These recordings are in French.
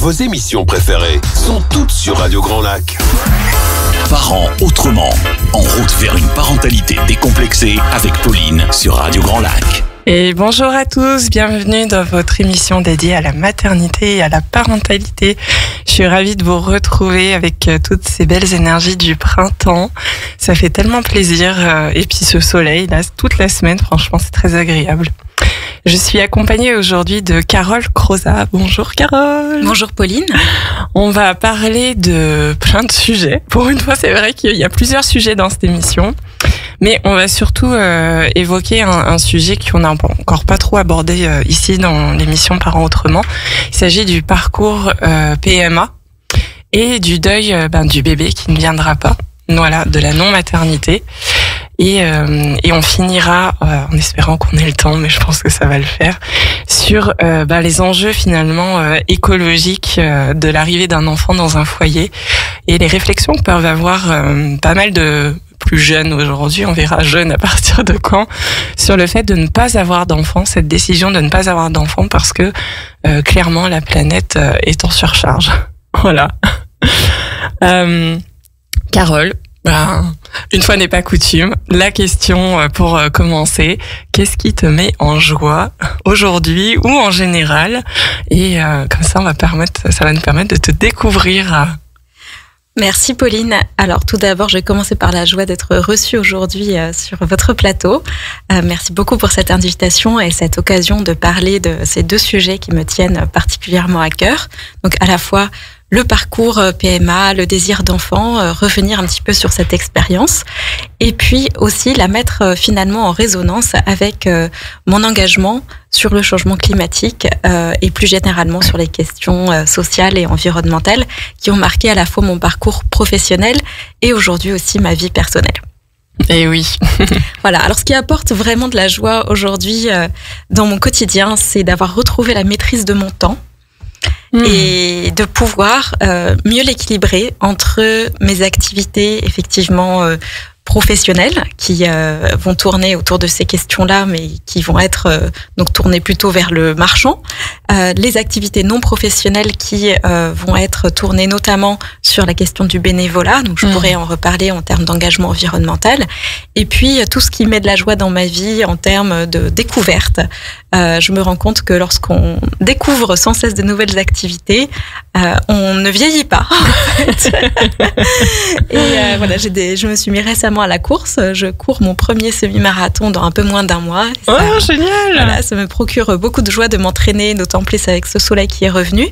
Vos émissions préférées sont toutes sur Radio Grand Lac. Parents autrement, en route vers une parentalité décomplexée avec Pauline sur Radio Grand Lac. Et bonjour à tous, bienvenue dans votre émission dédiée à la maternité et à la parentalité. Je suis ravie de vous retrouver avec toutes ces belles énergies du printemps. Ça fait tellement plaisir. Et puis ce soleil, là, toute la semaine, franchement, c'est très agréable. Je suis accompagnée aujourd'hui de Carole Croza. Bonjour Carole. Bonjour Pauline. On va parler de plein de sujets. Pour une fois, c'est vrai qu'il y a plusieurs sujets dans cette émission. Mais on va surtout évoquer un sujet qu'on n'a encore pas trop abordé ici dans l'émission Parents Autrement. Il s'agit du parcours PMA et du deuil du bébé qui ne viendra pas. Voilà, de la non-maternité. Et on finira, en espérant qu'on ait le temps, mais je pense que ça va le faire, sur les enjeux finalement écologiques de l'arrivée d'un enfant dans un foyer et les réflexions que peuvent avoir pas mal de plus jeunes aujourd'hui, on verra jeunes à partir de quand, sur le fait de ne pas avoir d'enfant, cette décision de ne pas avoir d'enfant parce que clairement la planète est en surcharge. Voilà. Carole, une fois n'est pas coutume, la question pour commencer, qu'est-ce qui te met en joie aujourd'hui ou en général? Et comme ça, ça va nous permettre de te découvrir. Merci Pauline. Alors tout d'abord, je vais commencer par la joie d'être reçue aujourd'hui sur votre plateau. Merci beaucoup pour cette invitation et cette occasion de parler de ces deux sujets qui me tiennent particulièrement à cœur. Donc à la fois le parcours PMA, le désir d'enfant, revenir un petit peu sur cette expérience et puis aussi la mettre finalement en résonance avec mon engagement sur le changement climatique et plus généralement sur les questions sociales et environnementales qui ont marqué à la fois mon parcours professionnel et aujourd'hui aussi ma vie personnelle. Et oui. Voilà. Alors, ce qui apporte vraiment de la joie aujourd'hui dans mon quotidien, c'est d'avoir retrouvé la maîtrise de mon temps. Et de pouvoir mieux l'équilibrer entre mes activités effectivement professionnelles qui vont tourner autour de ces questions-là, mais qui vont être donc tournées plutôt vers le marchand, les activités non professionnelles qui vont être tournées notamment sur la question du bénévolat, donc je pourrais en reparler en termes d'engagement environnemental, et puis tout ce qui met de la joie dans ma vie en termes de découverte. Je me rends compte que lorsqu'on découvre sans cesse de nouvelles activités, on ne vieillit pas. En fait. Et voilà, je me suis mis récemment à la course. Je cours mon premier semi-marathon dans un peu moins d'un mois. Ça, génial! Voilà, ça me procure beaucoup de joie de m'entraîner, d'autant plus avec ce soleil qui est revenu.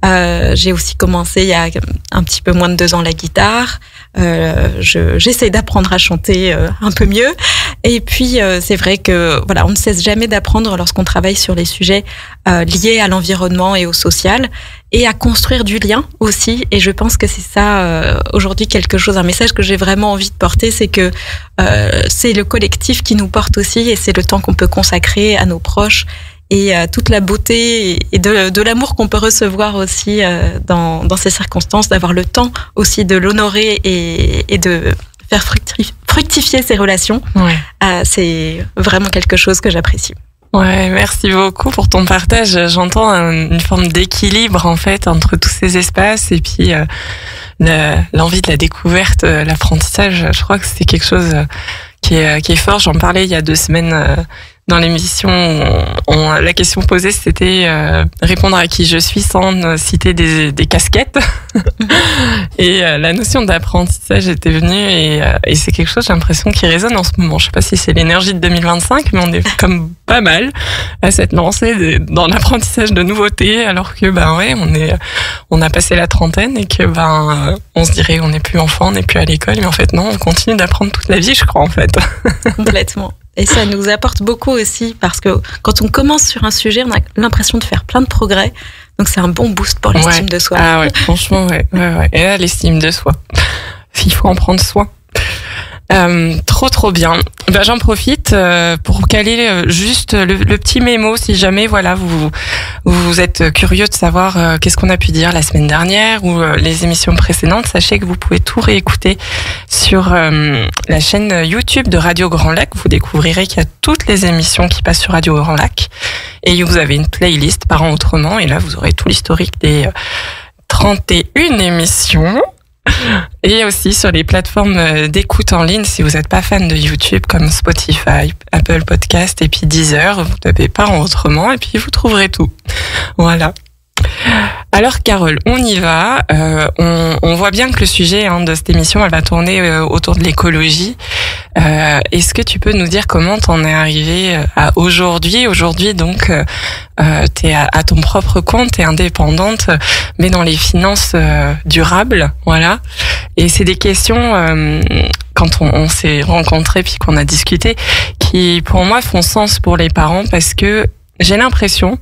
J'ai aussi commencé il y a un petit peu moins de 2 ans la guitare. J'essaie d'apprendre à chanter un peu mieux. Et puis c'est vrai que voilà, on ne cesse jamais d'apprendre lorsqu'on travaille sur les sujets liés à l'environnement et au social et à construire du lien aussi. Et je pense que c'est ça aujourd'hui un message que j'ai vraiment envie de porter, c'est que c'est le collectif qui nous porte aussi et c'est le temps qu'on peut consacrer à nos proches et toute la beauté et de l'amour qu'on peut recevoir aussi dans ces circonstances, d'avoir le temps aussi de l'honorer et de faire fructifier ces relations. Ouais. C'est vraiment quelque chose que j'apprécie. Ouais, merci beaucoup pour ton partage. J'entends une forme d'équilibre en fait entre tous ces espaces et puis l'envie de la découverte, l'apprentissage. Je crois que c'est quelque chose qui est fort. J'en parlais il y a 2 semaines dans l'émission. La question posée, c'était répondre à qui je suis sans citer des casquettes. Et la notion d'apprentissage était venue et c'est quelque chose, j'ai l'impression, qui résonne en ce moment. Je sais pas si c'est l'énergie de 2025, mais on est comme pas mal à cette lancée dans l'apprentissage de nouveautés, alors que on a passé la trentaine et que on se dirait on n'est plus enfant, on n'est plus à l'école, mais en fait non, on continue d'apprendre toute la vie, je crois en fait. Complètement. Et ça nous apporte beaucoup aussi parce que quand on commence sur un sujet, on a l'impression de faire plein de progrès. Donc c'est un bon boost pour l'estime de soi. Ah ouais, franchement, ouais. Et là, l'estime de soi. Il faut en prendre soin. Trop bien. J'en profite pour caler juste le petit mémo si jamais vous êtes curieux de savoir qu'est-ce qu'on a pu dire la semaine dernière ou les émissions précédentes. Sachez que vous pouvez tout réécouter sur la chaîne YouTube de Radio Grand Lac. Vous découvrirez qu'il y a toutes les émissions qui passent sur Radio Grand Lac et vous avez une playlist Parents Autrement et là vous aurez tout l'historique 31 émissions. Et aussi sur les plateformes d'écoute en ligne, si vous n'êtes pas fan de YouTube comme Spotify, Apple Podcast et puis Deezer, vous tapez Parents Autrement et puis vous trouverez tout. Voilà. Alors Carole, on y va. On voit bien que le sujet de cette émission, elle va tourner autour de l'écologie. Est-ce que tu peux nous dire comment t'en es arrivée à aujourd'hui? Aujourd'hui, donc, t'es à ton propre compte, t'es indépendante, mais dans les finances durables, voilà. Et c'est des questions, quand on s'est rencontrés puis qu'on a discuté, qui pour moi font sens pour les parents parce que j'ai l'impression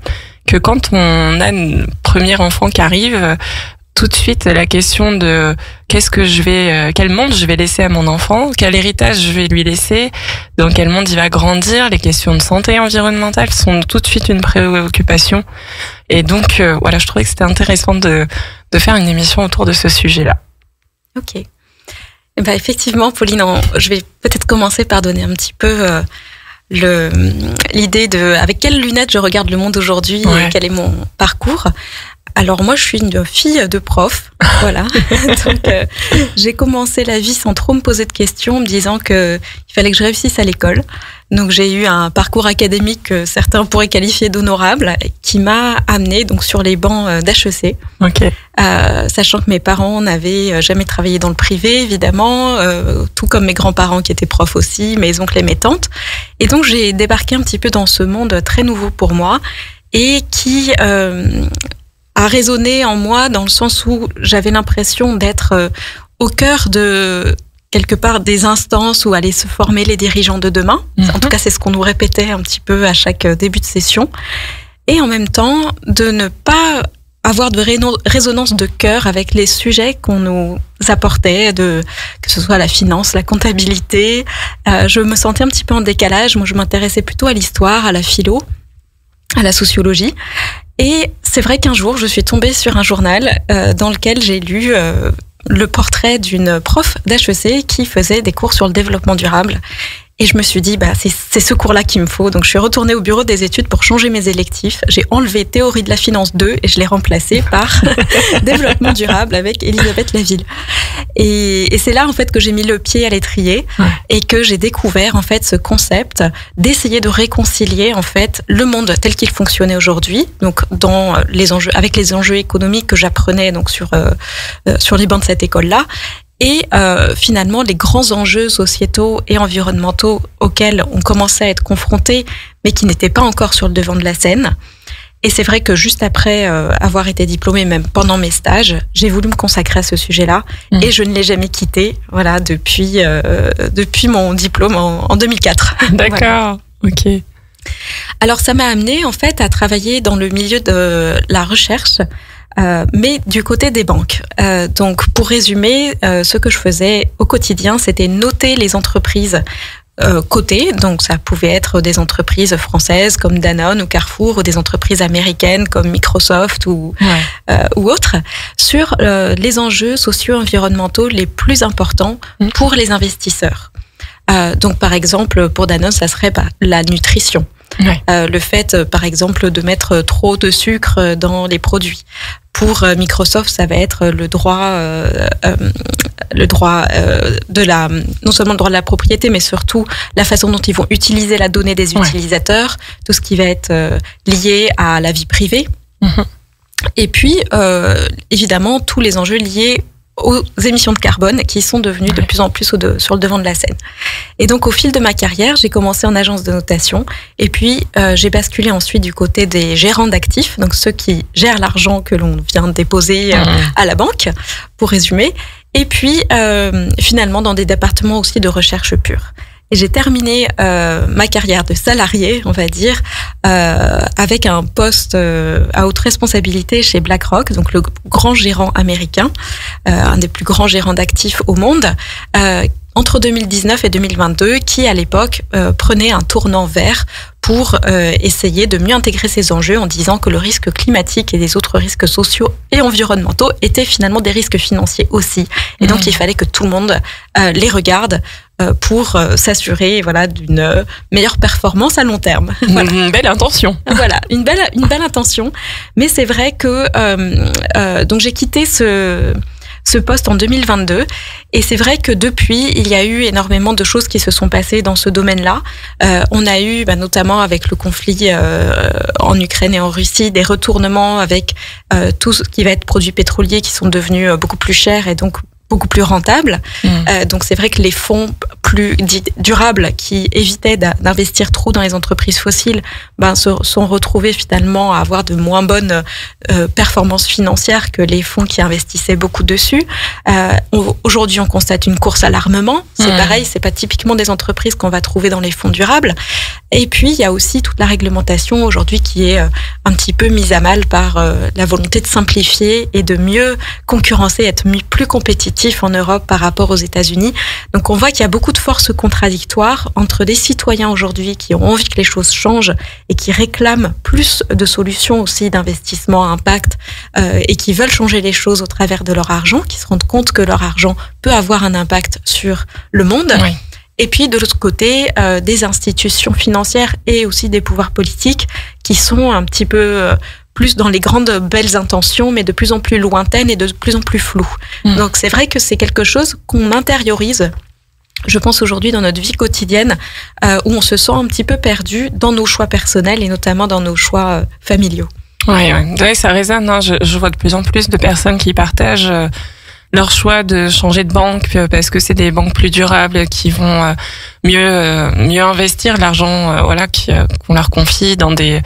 que quand on a un premier enfant qui arrive, tout de suite la question de quel monde je vais laisser à mon enfant, quel héritage je vais lui laisser, dans quel monde il va grandir, les questions de santé environnementale sont tout de suite une préoccupation. Et donc voilà, je trouvais que c'était intéressant de faire une émission autour de ce sujet-là. Ok. Effectivement, Pauline, je vais peut-être commencer par donner un petit peu l'idée de avec quelles lunettes je regarde le monde aujourd'hui et quel est mon parcours. Alors moi, je suis une fille de prof, voilà. Donc j'ai commencé la vie sans trop me poser de questions, me disant que il fallait que je réussisse à l'école. Donc j'ai eu un parcours académique que certains pourraient qualifier d'honorable, qui m'a amenée donc sur les bancs d'HEC. Okay. Sachant que mes parents n'avaient jamais travaillé dans le privé, évidemment, tout comme mes grands-parents qui étaient profs aussi, mes oncles et mes tantes. Et donc j'ai débarqué un petit peu dans ce monde très nouveau pour moi et qui a résonné en moi dans le sens où j'avais l'impression d'être au cœur de quelque part des instances où allaient se former les dirigeants de demain. En tout cas, c'est ce qu'on nous répétait un petit peu à chaque début de session. Et en même temps, de ne pas avoir de résonance de cœur avec les sujets qu'on nous apportait, que ce soit la finance, la comptabilité. Je me sentais un petit peu en décalage. Moi, je m'intéressais plutôt à l'histoire, à la philo, à la sociologie. Et c'est vrai qu'un jour, je suis tombée sur un journal dans lequel j'ai lu le portrait d'une prof d'HEC qui faisait des cours sur le développement durable. Et je me suis dit, c'est ce cours-là qu'il me faut. Donc, je suis retournée au bureau des études pour changer mes électifs. J'ai enlevé Théorie de la finance 2 et je l'ai remplacé par Développement durable avec Elisabeth Laville. Et c'est là, en fait, que j'ai mis le pied à l'étrier et que j'ai découvert, en fait, ce concept d'essayer de réconcilier, en fait, le monde tel qu'il fonctionnait aujourd'hui. Donc, avec les enjeux économiques que j'apprenais, donc, sur les bancs de cette école-là. Et finalement, les grands enjeux sociétaux et environnementaux auxquels on commençait à être confrontés, mais qui n'étaient pas encore sur le devant de la scène. Et c'est vrai que juste après avoir été diplômée, même pendant mes stages, j'ai voulu me consacrer à ce sujet-là. Et je ne l'ai jamais quitté, voilà, depuis mon diplôme en 2004. D'accord, voilà. Ok. Alors, ça m'a amenée, en fait, à travailler dans le milieu de la recherche, mais du côté des banques. Donc, pour résumer, ce que je faisais au quotidien, c'était noter les entreprises cotées. Donc, ça pouvait être des entreprises françaises comme Danone ou Carrefour, ou des entreprises américaines comme Microsoft ou autres, sur les enjeux socio-environnementaux les plus importants pour les investisseurs. Donc, par exemple, pour Danone, ça serait la nutrition. Le fait, par exemple, de mettre trop de sucre dans les produits. Pour Microsoft, ça va être non seulement le droit de la propriété, mais surtout la façon dont ils vont utiliser la donnée des utilisateurs, tout ce qui va être lié à la vie privée. Et puis, évidemment, tous les enjeux liés aux émissions de carbone qui sont devenues de plus en plus sur le devant de la scène. Et donc, au fil de ma carrière, j'ai commencé en agence de notation et puis j'ai basculé ensuite du côté des gérants d'actifs, donc ceux qui gèrent l'argent que l'on vient déposer à la banque, pour résumer, et puis finalement dans des départements aussi de recherche pure. Et j'ai terminé ma carrière de salarié, on va dire, avec un poste à haute responsabilité chez BlackRock, donc le grand gérant américain, un des plus grands gérants d'actifs au monde, entre 2019 et 2022, qui à l'époque prenait un tournant vert pour essayer de mieux intégrer ces enjeux en disant que le risque climatique et les autres risques sociaux et environnementaux étaient finalement des risques financiers aussi. Et donc il fallait que tout le monde les regarde pour s'assurer d'une meilleure performance à long terme. Voilà. Une belle intention. Voilà, une belle intention. Mais c'est vrai que donc j'ai quitté ce poste en 2022. Et c'est vrai que depuis, il y a eu énormément de choses qui se sont passées dans ce domaine-là. On a eu, notamment avec le conflit en Ukraine et en Russie, des retournements avec tout ce qui va être produits pétroliers qui sont devenus beaucoup plus chers et donc beaucoup plus rentables. Donc c'est vrai que les fonds plus dits durables qui évitaient d'investir trop dans les entreprises fossiles se sont retrouvés finalement à avoir de moins bonnes performances financières que les fonds qui investissaient beaucoup dessus. Aujourd'hui, on constate une course à l'armement. C'est pareil, c'est pas typiquement des entreprises qu'on va trouver dans les fonds durables. Et puis, il y a aussi toute la réglementation aujourd'hui qui est un petit peu mise à mal par la volonté de simplifier et de mieux concurrencer, être plus compétitif en Europe par rapport aux États-Unis. Donc, on voit qu'il y a beaucoup de forces contradictoires entre des citoyens aujourd'hui qui ont envie que les choses changent et qui réclament plus de solutions aussi d'investissement à impact et qui veulent changer les choses au travers de leur argent, qui se rendent compte que leur argent peut avoir un impact sur le monde. Oui. Et puis, de l'autre côté, des institutions financières et aussi des pouvoirs politiques qui sont un petit peu plus dans les grandes belles intentions, mais de plus en plus lointaines et de plus en plus floues. Donc, c'est vrai que c'est quelque chose qu'on intériorise, je pense aujourd'hui dans notre vie quotidienne, où on se sent un petit peu perdu dans nos choix personnels et notamment dans nos choix familiaux. Oui, ça résonne. Hein. Je vois de plus en plus de personnes qui partagent leur choix de changer de banque parce que c'est des banques plus durables qui vont mieux investir l'argent qu'on leur confie dans des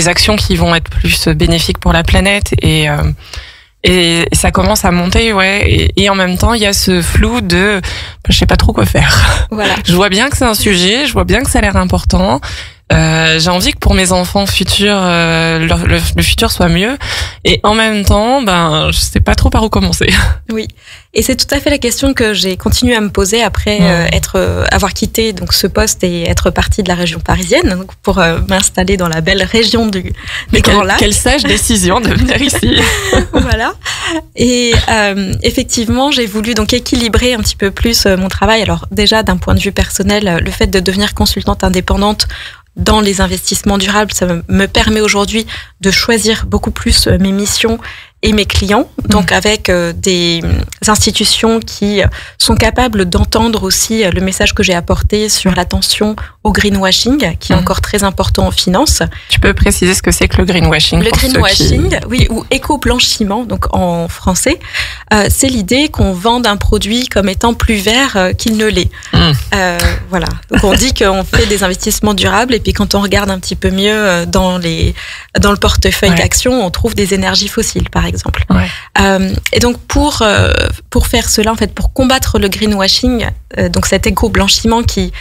actions qui vont être plus bénéfiques pour la planète et ça commence à monter, et en même temps il y a ce flou de je sais pas trop quoi faire. Voilà. Je vois bien que c'est un sujet, je vois bien que ça a l'air important. J'ai envie que pour mes enfants futurs, le futur soit mieux. Et en même temps, je sais pas trop par où commencer. Oui. Et c'est tout à fait la question que j'ai continué à me poser après avoir quitté donc ce poste et être partie de la région parisienne donc pour m'installer dans la belle région des Grands Lacs. Quelle sage décision de venir ici. Voilà. Et effectivement, j'ai voulu donc équilibrer un petit peu plus mon travail. Alors déjà, d'un point de vue personnel, le fait de devenir consultante indépendante dans les investissements durables, ça me permet aujourd'hui de choisir beaucoup plus mes missions et mes clients, donc avec des institutions qui sont capables d'entendre aussi le message que j'ai apporté sur l'attention au greenwashing, qui est encore très important en finance. Tu peux préciser ce que c'est que le greenwashing? Le greenwashing, oui, ou éco-blanchiment, donc en français, c'est l'idée qu'on vende un produit comme étant plus vert qu'il ne l'est. Voilà. Donc on dit qu'on fait des investissements durables et puis quand on regarde un petit peu mieux dans le portefeuille d'actions, on trouve des énergies fossiles, par exemple. Et donc pour faire cela, en fait, pour combattre le greenwashing, donc cet éco-blanchiment qui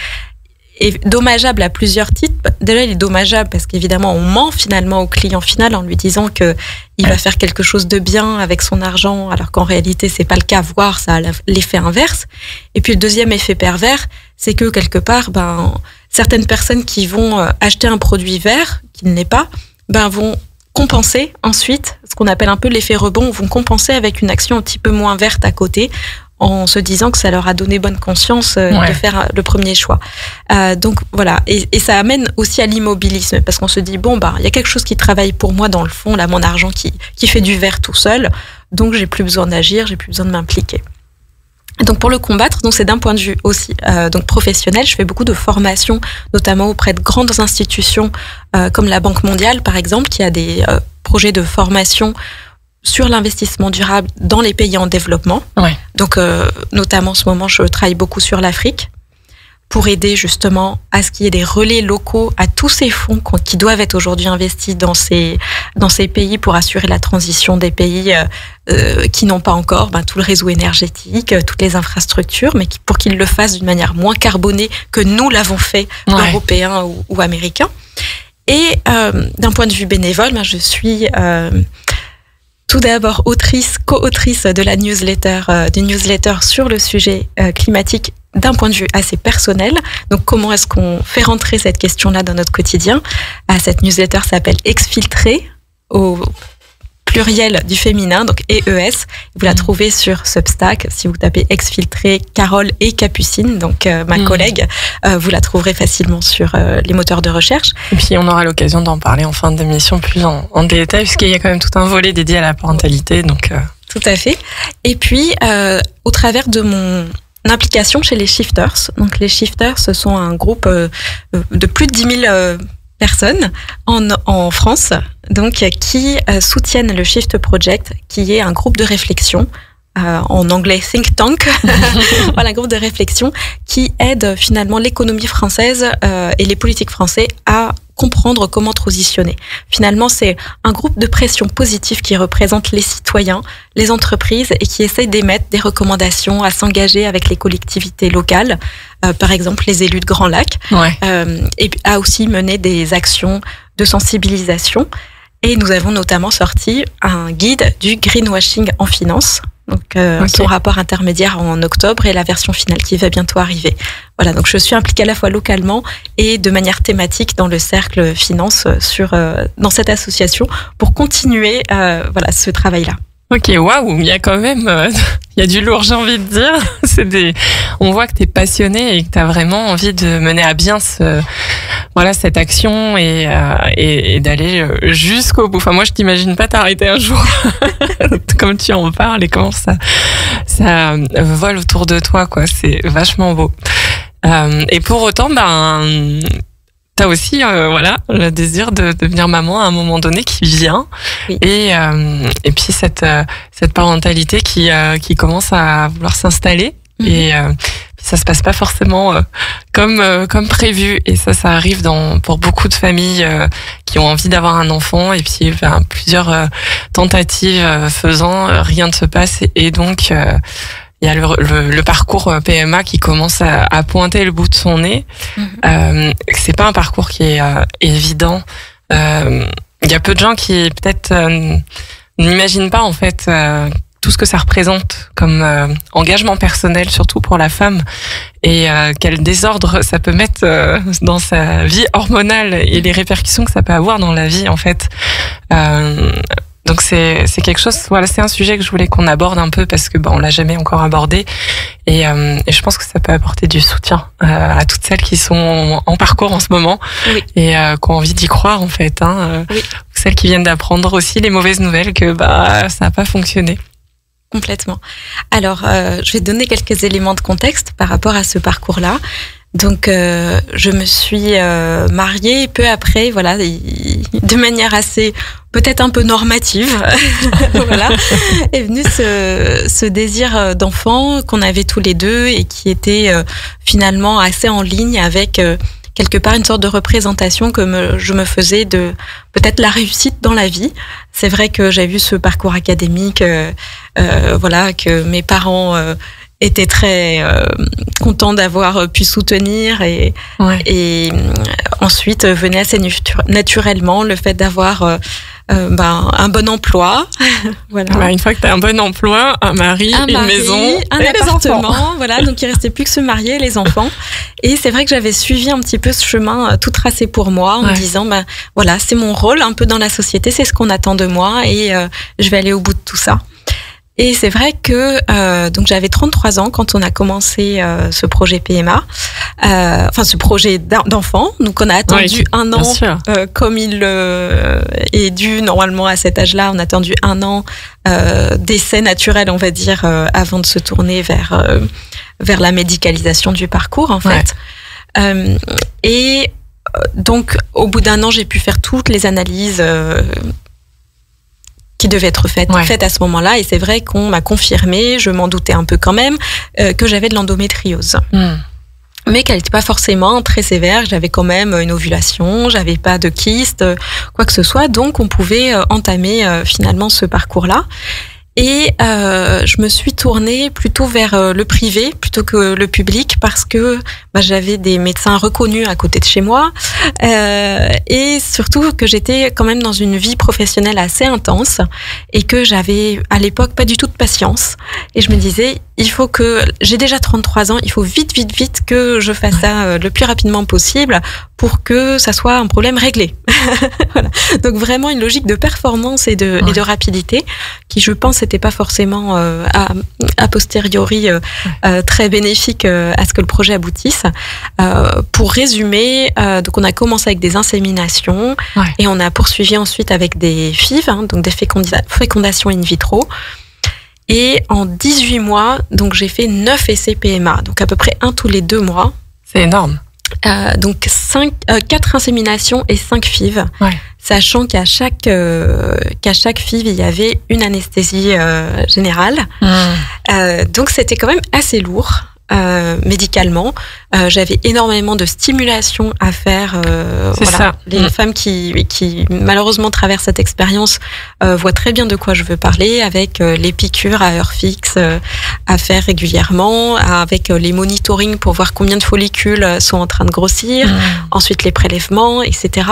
est dommageable à plusieurs titres. Déjà, il est dommageable parce qu'évidemment, on ment finalement au client final en lui disant que il va faire quelque chose de bien avec son argent, alors qu'en réalité, c'est pas le cas, voire ça a l'effet inverse. Et puis, le deuxième effet pervers, c'est que quelque part, certaines personnes qui vont acheter un produit vert, qui ne l'est pas, vont compenser ensuite, ce qu'on appelle un peu l'effet rebond, vont compenser avec une action un petit peu moins verte à côté, en se disant que ça leur a donné bonne conscience de faire le premier choix. Donc voilà, et ça amène aussi à l'immobilisme, parce qu'on se dit, il y a quelque chose qui travaille pour moi dans le fond, là, mon argent qui fait du vert tout seul, donc j'ai plus besoin d'agir, j'ai plus besoin de m'impliquer. Donc pour le combattre, donc c'est d'un point de vue aussi donc professionnel, je fais beaucoup de formations, notamment auprès de grandes institutions comme la Banque mondiale par exemple, qui a des projets de formation sur l'investissement durable dans les pays en développement. Donc notamment en ce moment, je travaille beaucoup sur l'Afrique pour aider justement à ce qu'il y ait des relais locaux à tous ces fonds qui doivent être aujourd'hui investis dans ces pays pour assurer la transition des pays qui n'ont pas encore tout le réseau énergétique, toutes les infrastructures, mais pour qu'ils le fassent d'une manière moins carbonée que nous l'avons fait, européens ou américains. Et d'un point de vue bénévole, je suis tout d'abord co-autrice de la newsletter sur le sujet climatique d'un point de vue assez personnel. Donc, comment est-ce qu'on fait rentrer cette question-là dans notre quotidien? Cette newsletter s'appelle Exfiltré, au pluriel du féminin, donc EES. Vous la trouvez sur Substack. Si vous tapez Exfiltré, Carole et Capucine, donc ma collègue, vous la trouverez facilement sur les moteurs de recherche. Et puis on aura l'occasion d'en parler en fin d'émission plus en détail, puisqu'il y a quand même tout un volet dédié à la parentalité. Donc, Tout à fait. Et puis, au travers de mon implication chez les Shifters, donc les Shifters, ce sont un groupe de plus de 10 000 personnes en France, donc qui soutiennent le Shift Project, qui est un groupe de réflexion, en anglais think tank, voilà, un groupe de réflexion qui aide finalement l'économie française et les politiques français à comprendre comment transitionner. Finalement, c'est un groupe de pression positive qui représente les citoyens, les entreprises et qui essaie d'émettre des recommandations à s'engager avec les collectivités locales, par exemple les élus de Grand Lac, et à aussi mener des actions de sensibilisation. Et nous avons notamment sorti un guide du greenwashing en finance. Donc, son rapport intermédiaire en octobre et la version finale qui va bientôt arriver. Voilà, donc je suis impliquée à la fois localement et de manière thématique dans le cercle finance dans cette association pour continuer voilà, ce travail-là. Ok, waouh, il y a quand même, il y a du lourd, j'ai envie de dire. On voit que t'es passionné et que t'as vraiment envie de mener à bien cette action et d'aller jusqu'au bout. Enfin, moi, je t'imagine pas t'arrêter un jour, comme tu en parles et comment ça vole autour de toi, quoi. C'est vachement beau. Et pour autant, t'as aussi le désir de devenir maman à un moment donné qui vient. Oui. Et puis cette parentalité qui commence à vouloir s'installer. Et ça se passe pas forcément comme prévu, et ça arrive pour beaucoup de familles qui ont envie d'avoir un enfant, et puis plusieurs tentatives faisant, rien ne se passe, et donc il y a le parcours PMA qui commence à pointer le bout de son nez. C'est pas un parcours qui est évident. Il y a peu de gens qui peut-être n'imaginent pas en fait tout ce que ça représente comme engagement personnel, surtout pour la femme, et quel désordre ça peut mettre dans sa vie hormonale et les répercussions que ça peut avoir dans la vie en fait. Donc c'est quelque chose, voilà, c'est un sujet que je voulais qu'on aborde un peu parce que on l'a jamais encore abordé, et je pense que ça peut apporter du soutien à toutes celles qui sont en parcours en ce moment, oui, et qui ont envie d'y croire en fait, oui, celles qui viennent d'apprendre aussi les mauvaises nouvelles que ça n'a pas fonctionné. Complètement. Alors, je vais donner quelques éléments de contexte par rapport à ce parcours-là. Donc, je me suis mariée peu après, voilà, de manière assez, peut-être un peu normative. Voilà, est venu ce désir d'enfant qu'on avait tous les deux et qui était finalement assez en ligne avec quelque part une sorte de représentation que je me faisais de peut-être la réussite dans la vie. C'est vrai que j'ai vu ce parcours académique, voilà, que mes parents étaient très contents d'avoir pu soutenir, et ensuite venait assez naturellement le fait d'avoir un bon emploi. Voilà. Une fois que tu as un bon emploi, un mari, une maison, un appartement, voilà, donc il restait plus que se marier et les enfants. Et c'est vrai que j'avais suivi un petit peu ce chemin tout tracé pour moi en me disant voilà, c'est mon rôle un peu dans la société, c'est ce qu'on attend de moi, et je vais aller au bout de tout ça. Et c'est vrai que donc j'avais 33 ans quand on a commencé ce projet PMA, ce projet d'enfant. Donc on a attendu un an, comme il est dû normalement à cet âge-là. On a attendu un an d'essai naturel, on va dire, avant de se tourner vers la médicalisation du parcours, en fait. Et donc au bout d'un an, j'ai pu faire toutes les analyses qui devaient être faites à ce moment-là. Et c'est vrai qu'on m'a confirmé, je m'en doutais un peu quand même, que j'avais de l'endométriose. Mais qu'elle n'était pas forcément très sévère. J'avais quand même une ovulation, j'avais pas de kyste, quoi que ce soit. Donc on pouvait entamer finalement ce parcours-là. Et je me suis tournée plutôt vers le privé plutôt que le public parce que j'avais des médecins reconnus à côté de chez moi et surtout que j'étais quand même dans une vie professionnelle assez intense et que j'avais à l'époque pas du tout de patience. Et je me disais, il faut que j'ai déjà 33 ans, il faut vite que je fasse ça le plus rapidement possible pour que ça soit un problème réglé. Voilà. Donc vraiment une logique de performance et de rapidité qui, je pense, n'était pas forcément a posteriori très bénéfique à ce que le projet aboutisse. Pour résumer, donc on a commencé avec des inséminations et on a poursuivi ensuite avec des FIV, donc des fécondations in vitro. Et en 18 mois, donc j'ai fait 9 essais PMA, donc à peu près 1 tous les 2 mois. C'est énorme. Donc 4 inséminations et 5 FIV, sachant qu'à chaque FIV, il y avait une anesthésie générale. Donc c'était quand même assez lourd. Médicalement, j'avais énormément de stimulation à faire. C'est ça. Les femmes qui malheureusement traversent cette expérience voient très bien de quoi je veux parler, avec les piqûres à heure fixe à faire régulièrement, avec les monitorings pour voir combien de follicules sont en train de grossir, ensuite les prélèvements, etc.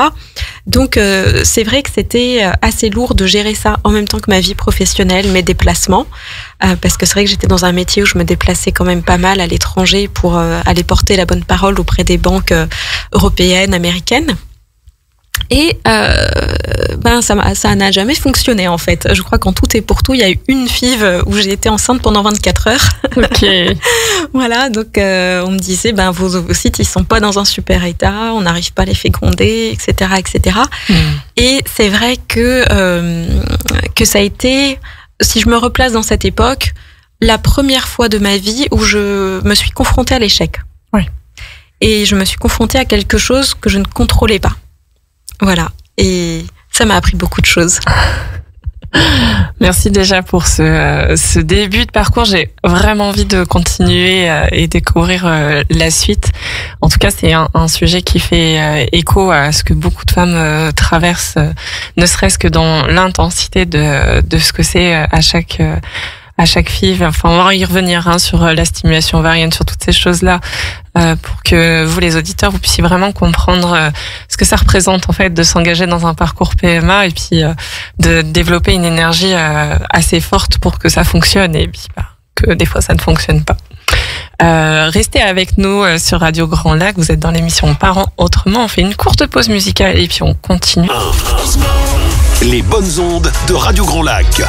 Donc c'est vrai que c'était assez lourd de gérer ça en même temps que ma vie professionnelle, mes déplacements. Parce que c'est vrai que j'étais dans un métier où je me déplaçais quand même pas mal à l'étranger pour aller porter la bonne parole auprès des banques européennes, américaines. Et ça n'a jamais fonctionné en fait. Je crois qu'en tout et pour tout, il y a eu une FIV où j'ai été enceinte pendant 24 heures. Ok. Voilà, donc on me disait vos ovocytes ils sont pas dans un super état, on n'arrive pas à les féconder, etc., etc. Et c'est vrai que ça a été, si je me replace dans cette époque, la première fois de ma vie où je me suis confrontée à l'échec. Oui. Et je me suis confrontée à quelque chose que je ne contrôlais pas. Voilà. Et ça m'a appris beaucoup de choses. Merci déjà pour ce début de parcours. J'ai vraiment envie de continuer et découvrir la suite. En tout cas, c'est un sujet qui fait écho à ce que beaucoup de femmes traversent, ne serait-ce que dans l'intensité de ce que c'est à chaque FIV. Enfin, on va y revenir sur la stimulation ovarienne, sur toutes ces choses-là, pour que vous, les auditeurs, vous puissiez vraiment comprendre ce que ça représente en fait de s'engager dans un parcours PMA et puis de développer une énergie assez forte pour que ça fonctionne et puis que des fois ça ne fonctionne pas. Restez avec nous sur Radio Grand Lac. Vous êtes dans l'émission Parents Autrement. On fait une courte pause musicale et puis on continue. Les bonnes ondes de Radio Grand Lac.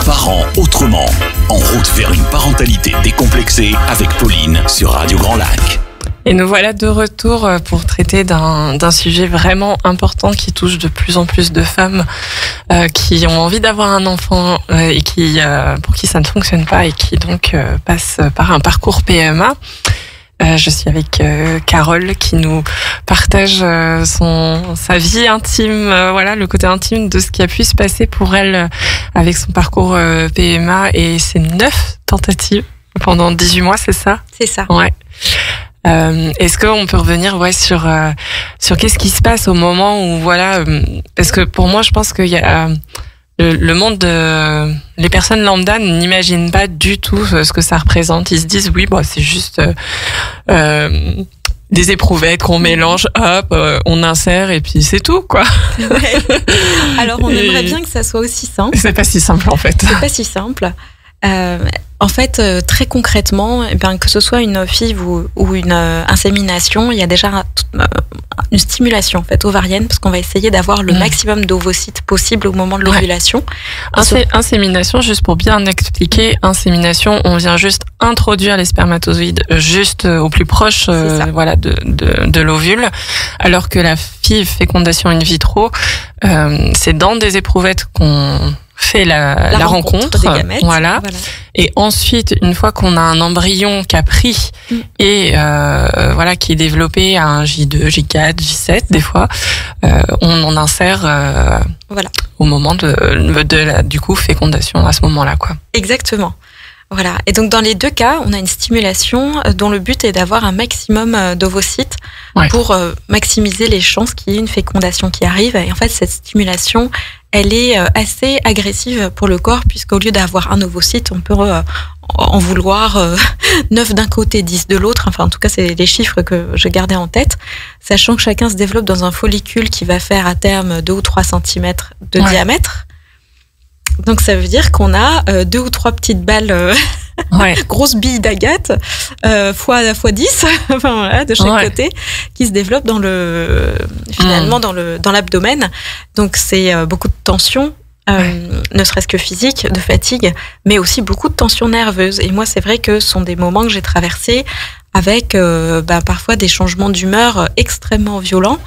Parents Autrement, en route vers une parentalité décomplexée avec Pauline sur Radio Grand Lac. Et nous voilà de retour pour traiter d'un sujet vraiment important qui touche de plus en plus de femmes qui ont envie d'avoir un enfant et pour qui ça ne fonctionne pas et qui donc passent par un parcours PMA. Je suis avec Carole qui nous partage sa vie intime, le côté intime de ce qui a pu se passer pour elle avec son parcours PMA et ses 9 tentatives pendant 18 mois, c'est ça ? C'est ça. Ouais. Est-ce qu'on peut revenir sur qu'est-ce qui se passe au moment où parce que pour moi je pense qu'il y a le monde les personnes lambda n'imaginent pas du tout ce que ça représente. Ils se disent c'est juste des éprouvettes qu'on mélange, on insère et puis c'est tout quoi. Ouais. Alors on aimerait bien que ça soit aussi simple. C'est pas si simple en fait. C'est pas si simple. En fait, très concrètement, que ce soit une FIV ou une insémination, il y a déjà une stimulation en fait ovarienne parce qu'on va essayer d'avoir le maximum d'ovocytes possible au moment de l'ovulation. Insémination, juste pour bien expliquer, insémination, on vient juste introduire les spermatozoïdes juste au plus proche de l'ovule, alors que la FIV, fécondation in vitro, c'est dans des éprouvettes qu'on fait la rencontre des gamètes, voilà. Et ensuite une fois qu'on a un embryon qui a pris et qui est développé à un J2, J4, J7 des fois, on en insère au moment de la fécondation à ce moment-là quoi. Exactement. Voilà. Et donc, dans les deux cas, on a une stimulation dont le but est d'avoir un maximum d'ovocytes pour maximiser les chances qu'il y ait une fécondation qui arrive. Et en fait, cette stimulation, elle est assez agressive pour le corps, puisqu'au lieu d'avoir un ovocyte, on peut en vouloir 9 d'un côté, 10 de l'autre. Enfin, en tout cas, c'est les chiffres que je gardais en tête, sachant que chacun se développe dans un follicule qui va faire à terme 2 ou 3 cm de diamètre. Donc, ça veut dire qu'on a 2 ou 3 petites balles, grosses billes d'agate, fois 10, enfin, voilà, de chaque côté, qui se développent dans finalement, dans l'abdomen. Donc, c'est beaucoup de tension. Ne serait-ce que physique, de fatigue, mais aussi beaucoup de tensions nerveuses. Et moi, c'est vrai que ce sont des moments que j'ai traversés avec parfois des changements d'humeur extrêmement violents.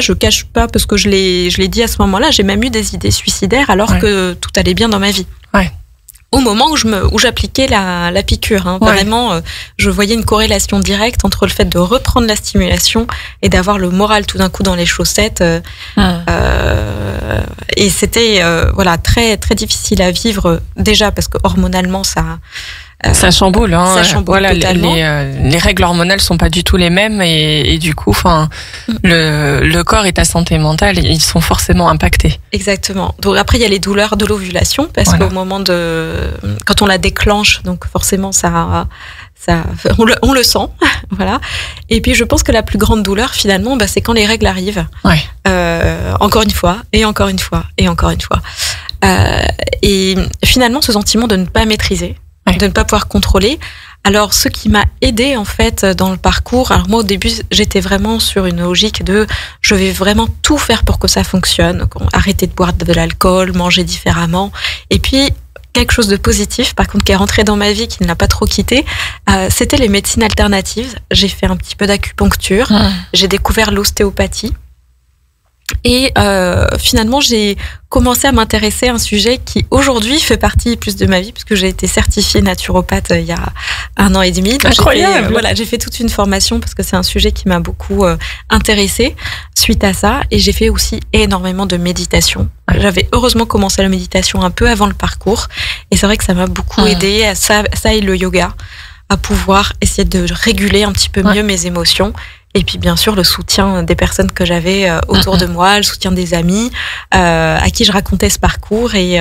Je cache pas, parce que je l'ai dit à ce moment-là, j'ai même eu des idées suicidaires alors que tout allait bien dans ma vie. Au moment où j'appliquais la piqûre, vraiment, je voyais une corrélation directe entre le fait de reprendre la stimulation et d'avoir le moral tout d'un coup dans les chaussettes. Et c'était très très difficile à vivre, déjà parce que hormonalement ça chamboule, ça chamboule totalement. Les règles hormonales sont pas du tout les mêmes et du coup, le corps et ta santé mentale, ils sont forcément impactés. Exactement. Donc après, il y a les douleurs de l'ovulation, parce qu'au moment quand on la déclenche, donc forcément on le sent, voilà. Et puis je pense que la plus grande douleur finalement, c'est quand les règles arrivent. Encore une fois, et encore une fois, et encore une fois. Et finalement, ce sentiment de ne pas maîtriser, de ne pas pouvoir contrôler. Alors, ce qui m'a aidée en fait dans le parcours, alors moi au début j'étais vraiment sur une logique de je vais vraiment tout faire pour que ça fonctionne, arrêter de boire de l'alcool, manger différemment, et puis quelque chose de positif par contre qui est rentré dans ma vie, qui ne l'a pas trop quitté, c'était les médecines alternatives. J'ai fait un petit peu d'acupuncture, j'ai découvert l'ostéopathie. Et finalement, j'ai commencé à m'intéresser à un sujet qui aujourd'hui fait partie plus de ma vie, puisque j'ai été certifiée naturopathe il y a 1 an et demi. Donc incroyable. J'ai fait toute une formation parce que c'est un sujet qui m'a beaucoup intéressée suite à ça. Et j'ai fait aussi énormément de méditation. J'avais heureusement commencé la méditation un peu avant le parcours. Et c'est vrai que ça m'a beaucoup aidée à ça et le yoga, à pouvoir essayer de réguler un petit peu mieux mes émotions. Et puis bien sûr le soutien des personnes que j'avais autour de moi, le soutien des amis à qui je racontais ce parcours. Et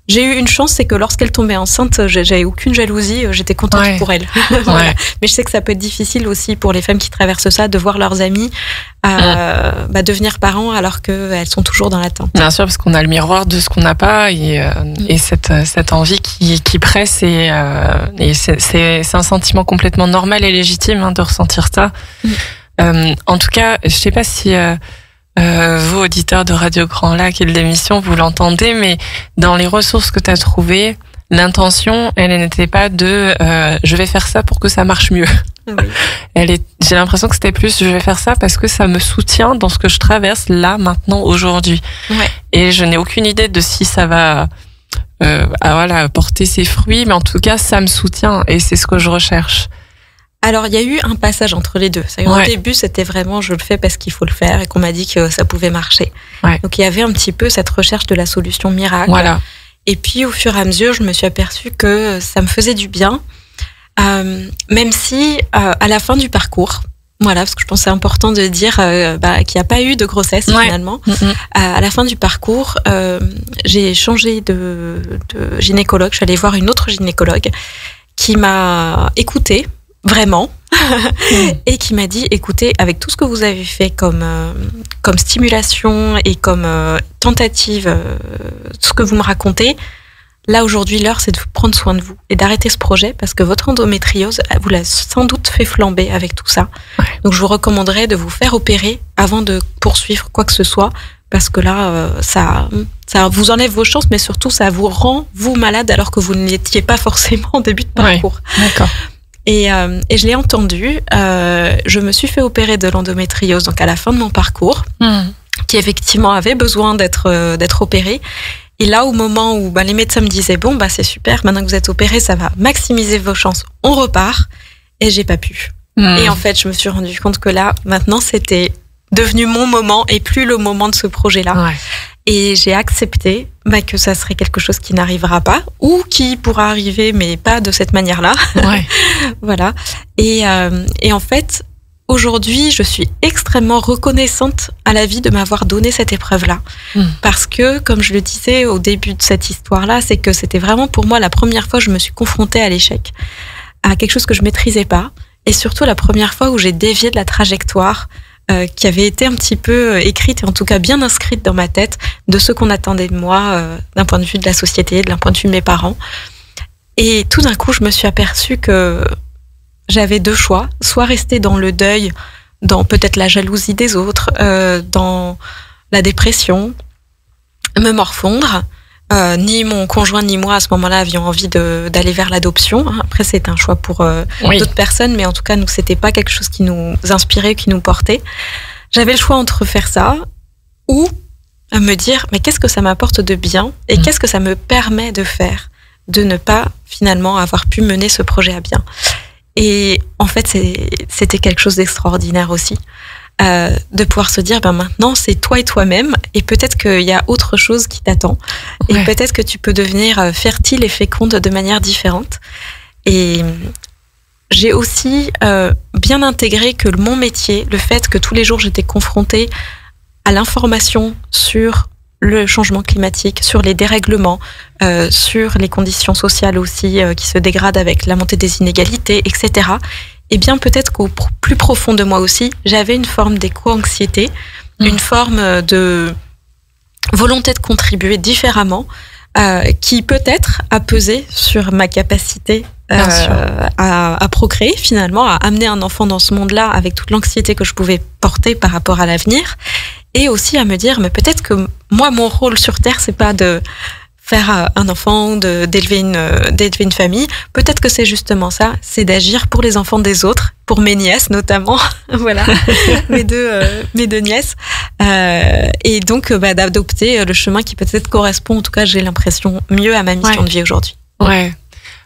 j'ai eu une chance, c'est que lorsqu'elle tombait enceinte, j'avais aucune jalousie, j'étais contente pour elle. Voilà. Mais je sais que ça peut être difficile aussi pour les femmes qui traversent ça, de voir leurs amis devenir parents alors qu'elles sont toujours dans l'attente. Bien sûr, parce qu'on a le miroir de ce qu'on n'a pas et cette envie qui presse et c'est un sentiment complètement normal et légitime de ressentir ça. En tout cas, je sais pas si vous, auditeurs de Radio Grand Lac et de l'émission, vous l'entendez, mais dans les ressources que tu as trouvées, l'intention, elle n'était pas de je vais faire ça pour que ça marche mieux. J'ai l'impression que c'était plus je vais faire ça parce que ça me soutient dans ce que je traverse là, maintenant, aujourd'hui. Et je n'ai aucune idée de si ça va porter ses fruits, mais en tout cas, ça me soutient et c'est ce que je recherche. Alors, il y a eu un passage entre les deux. Au début, c'était vraiment je le fais parce qu'il faut le faire et qu'on m'a dit que ça pouvait marcher. Donc, il y avait un petit peu cette recherche de la solution miracle. Et puis, au fur et à mesure, je me suis aperçue que ça me faisait du bien, même si à la fin du parcours, parce que je pense que c'est important de dire qu'il n'y a pas eu de grossesse finalement. À la fin du parcours, j'ai changé de gynécologue. Je suis allée voir une autre gynécologue qui m'a écoutée, vraiment, et qui m'a dit, écoutez, avec tout ce que vous avez fait comme stimulation et comme tentative, ce que vous me racontez, là aujourd'hui l'heure c'est de prendre soin de vous et d'arrêter ce projet parce que votre endométriose vous l'a sans doute fait flamber avec tout ça. Donc je vous recommanderais de vous faire opérer avant de poursuivre quoi que ce soit, parce que là ça vous enlève vos chances, mais surtout ça vous rend vous malade alors que vous n'étiez pas forcément en début de parcours. D'accord. Et je l'ai entendu, je me suis fait opérer de l'endométriose donc à la fin de mon parcours, qui effectivement avait besoin d'être opéré. Et là, au moment où les médecins me disaient bon, c'est super, maintenant que vous êtes opéré, ça va maximiser vos chances, on repart. Et j'ai pas pu. Et en fait, je me suis rendu compte que là, maintenant, c'était devenu mon moment et plus le moment de ce projet-là. Et j'ai accepté que ça serait quelque chose qui n'arrivera pas ou qui pourra arriver, mais pas de cette manière-là. Ouais. Voilà. Et en fait, aujourd'hui, je suis extrêmement reconnaissante à la vie de m'avoir donné cette épreuve-là. Parce que, comme je le disais au début de cette histoire-là, c'est que c'était vraiment pour moi la première fois que je me suis confrontée à l'échec, à quelque chose que je maîtrisais pas, et surtout la première fois où j'ai dévié de la trajectoire qui avait été un petit peu écrite, et en tout cas bien inscrite dans ma tête, de ce qu'on attendait de moi, d'un point de vue de la société, d'un point de vue de mes parents. Et tout d'un coup, je me suis aperçue que j'avais deux choix, soit rester dans le deuil, dans peut-être la jalousie des autres, dans la dépression, me morfondre. Ni mon conjoint ni moi à ce moment-là avions envie d'aller vers l'adoption. Après, c'est un choix pour d'autres personnes, mais en tout cas, nous, c'était pas quelque chose qui nous inspirait, qui nous portait. J'avais le choix entre faire ça ou me dire, mais qu'est-ce que ça m'apporte de bien et qu'est-ce que ça me permet de faire, de ne pas finalement avoir pu mener ce projet à bien. Et en fait, c'était quelque chose d'extraordinaire aussi. De pouvoir se dire, maintenant, c'est toi et toi-même, et peut-être qu'il y a autre chose qui t'attend, et peut-être que tu peux devenir fertile et féconde de manière différente. Et j'ai aussi bien intégré que mon métier, le fait que tous les jours j'étais confrontée à l'information sur le changement climatique, sur les dérèglements, sur les conditions sociales aussi qui se dégradent avec la montée des inégalités, etc., eh bien, peut-être qu'au plus profond de moi aussi, j'avais une forme d'éco-anxiété, une forme de volonté de contribuer différemment, qui peut-être a pesé sur ma capacité à procréer, finalement, à amener un enfant dans ce monde-là avec toute l'anxiété que je pouvais porter par rapport à l'avenir, et aussi à me dire, mais peut-être que moi, mon rôle sur Terre, c'est pas de faire un enfant, d'élever une famille. Peut-être que c'est justement ça, c'est d'agir pour les enfants des autres, pour mes nièces notamment, voilà, mes deux nièces, et donc d'adopter le chemin qui peut-être correspond, en tout cas j'ai l'impression, mieux à ma mission de vie aujourd'hui. Ouais.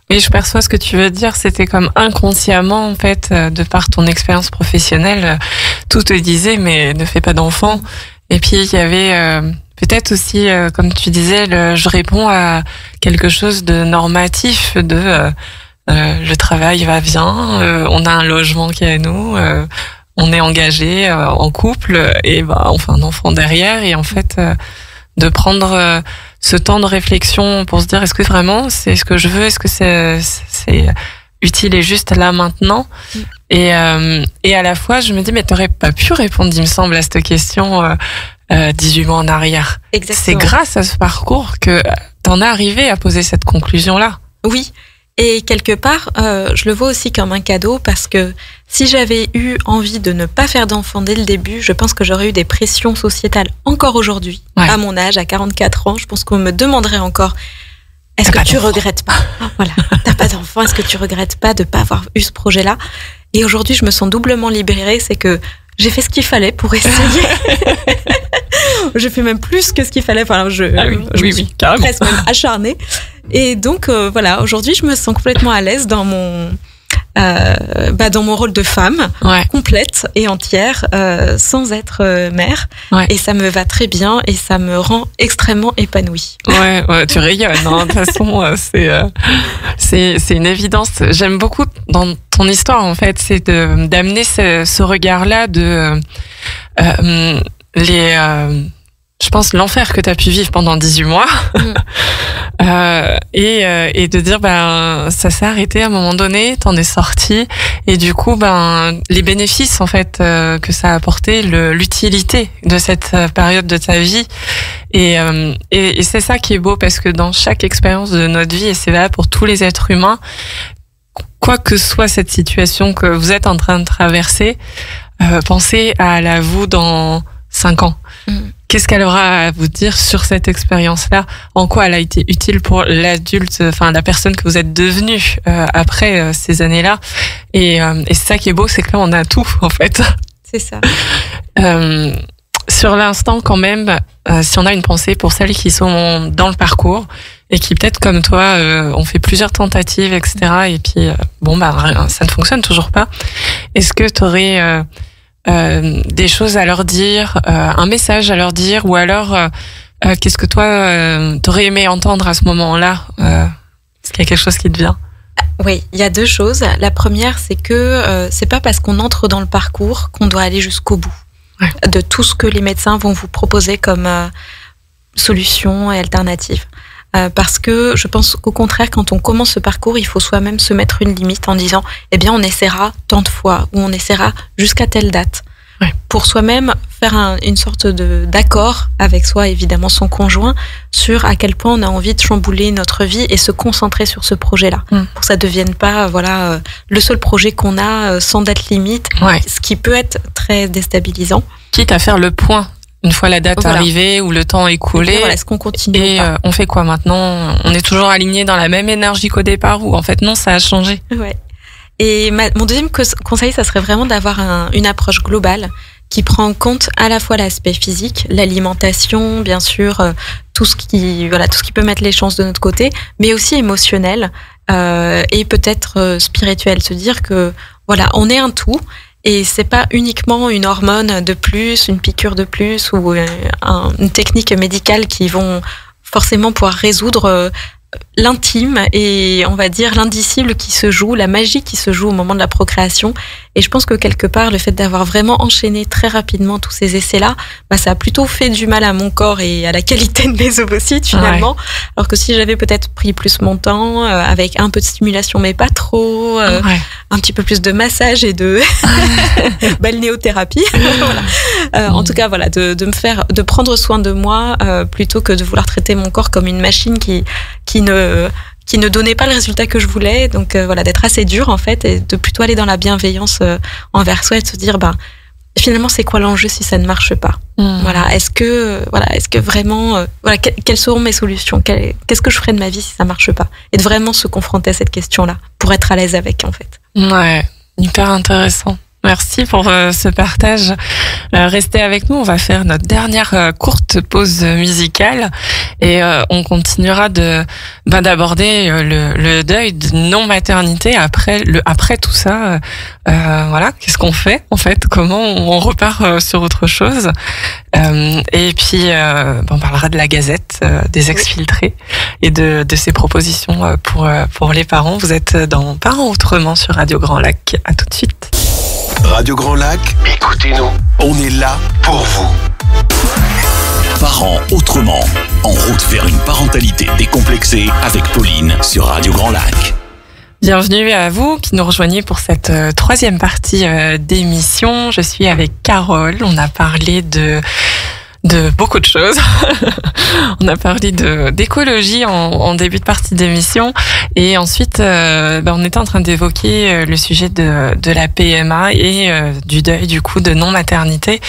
Oui, je perçois ce que tu veux dire. C'était comme inconsciemment, en fait, de par ton expérience professionnelle, tout te disait, mais ne fais pas d'enfant. Et puis il y avait peut-être aussi, comme tu disais, je réponds à quelque chose de normatif, le travail va bien, on a un logement qui est à nous, on est engagé en couple, et on fait un enfant derrière, et en fait, de prendre ce temps de réflexion pour se dire, est-ce que vraiment c'est ce que je veux, est-ce que c'est utile et juste là maintenant, et à la fois je me dis, mais t'aurais pas pu répondre, il me semble, à cette question 18 mois en arrière. Exactement. C'est grâce à ce parcours que t'en es arrivé à poser cette conclusion-là. Oui, et quelque part, je le vois aussi comme un cadeau, parce que si j'avais eu envie de ne pas faire d'enfant dès le début, je pense que j'aurais eu des pressions sociétales encore aujourd'hui, à mon âge, à 44 ans. Je pense qu'on me demanderait encore, est-ce que tu regrettes pas? Voilà, t'as pas d'enfant, est-ce que tu regrettes pas de pas avoir eu ce projet-là? Et aujourd'hui, je me sens doublement libérée, c'est que j'ai fait ce qu'il fallait pour essayer. J'ai fait même plus que ce qu'il fallait. Enfin, je suis carrément. Presque même acharnée. Et donc, voilà, aujourd'hui, je me sens complètement à l'aise dans mon rôle de femme, complète et entière, sans être mère. Et ça me va très bien et ça me rend extrêmement épanouie. Ouais, tu rayonnes. De toute façon, c'est une évidence. J'aime beaucoup dans ton histoire, en fait, c'est d'amener ce regard-là de je pense l'enfer que tu as pu vivre pendant 18 mois et de dire ça s'est arrêté à un moment donné, t'en es sorti, et du coup les bénéfices en fait que ça a apporté, l'utilité de cette période de ta vie, et c'est ça qui est beau, parce que dans chaque expérience de notre vie, et c'est valable pour tous les êtres humains, quoi que soit cette situation que vous êtes en train de traverser, pensez à la vous dans 5 ans. Qu'est-ce qu'elle aura à vous dire sur cette expérience-là? En quoi elle a été utile pour l'adulte, enfin la personne que vous êtes devenue après ces années-là? Et c'est ça qui est beau, c'est que là on a tout en fait. C'est ça. Sur l'instant quand même, si on a une pensée pour celles qui sont dans le parcours et qui peut-être comme toi ont fait plusieurs tentatives, etc. Et puis ça ne fonctionne toujours pas. Est-ce que tu aurais des choses à leur dire, un message à leur dire, ou alors Qu'est-ce que toi, t'aurais aimé entendre à ce moment-là? Est-ce qu'il y a quelque chose qui te vient? Oui, il y a deux choses. La première, c'est que c'est pas parce qu'on entre dans le parcours qu'on doit aller jusqu'au bout de tout ce que les médecins vont vous proposer comme solution et alternative. Parce que je pense qu'au contraire, quand on commence ce parcours, il faut soi-même se mettre une limite en disant, eh bien, on essaiera tant de fois ou on essaiera jusqu'à telle date. Ouais. Pour soi-même faire une sorte d'accord avec soi, évidemment son conjoint, sur à quel point on a envie de chambouler notre vie et se concentrer sur ce projet-là. Pour que ça ne devienne pas le seul projet qu'on a sans date limite, ce qui peut être très déstabilisant. Quitte à faire le point une fois la date arrivée ou le temps écoulé. Et est-ce qu'on continue et on fait quoi maintenant? On est toujours aligné dans la même énergie qu'au départ ou en fait non, ça a changé? Ouais. Et mon deuxième conseil, ça serait vraiment d'avoir une approche globale qui prend en compte à la fois l'aspect physique, l'alimentation, bien sûr, tout ce qui peut mettre les chances de notre côté, mais aussi émotionnel et peut-être spirituel. Se dire que on est un tout et c'est pas uniquement une hormone de plus, une piqûre de plus ou une technique médicale qui vont forcément pouvoir résoudre l'intime et on va dire l'indicible qui se joue, la magie qui se joue au moment de la procréation. Et je pense que quelque part, le fait d'avoir vraiment enchaîné très rapidement tous ces essais-là, ça a plutôt fait du mal à mon corps et à la qualité de mes ovocytes finalement. Ouais. Alors que si j'avais peut-être pris plus mon temps, avec un peu de stimulation mais pas trop, un petit peu plus de massage et de balnéothérapie. En tout cas, de prendre soin de moi plutôt que de vouloir traiter mon corps comme une machine qui ne donnait pas le résultat que je voulais. Donc d'être assez dur en fait et de plutôt aller dans la bienveillance envers soi et de se dire finalement c'est quoi l'enjeu si ça ne marche pas. Est-ce que vraiment quelles seront mes solutions, qu'est-ce que je ferai de ma vie si ça marche pas, et de vraiment se confronter à cette question-là pour être à l'aise avec en fait. Ouais, hyper intéressant. Merci pour ce partage. Restez avec nous, on va faire notre dernière courte pause musicale et on continuera d'aborder le deuil de non-maternité après tout ça. Qu'est-ce qu'on fait en fait? Comment on repart sur autre chose? Et puis on parlera de la Gazette des exfiltrés et de ses propositions pour les parents. Vous êtes dans Parents Autrement sur Radio Grand Lac. À tout de suite. Radio Grand Lac, écoutez-nous, on est là pour vous. Parents Autrement, en route vers une parentalité décomplexée avec Pauline sur Radio Grand Lac. Bienvenue à vous qui nous rejoignez pour cette troisième partie d'émission. Je suis avec Carole, on a parlé de beaucoup de choses. On a parlé d'écologie en début de partie d'émission et ensuite on était en train d'évoquer le sujet de la PMA et du deuil du coup de non-maternité.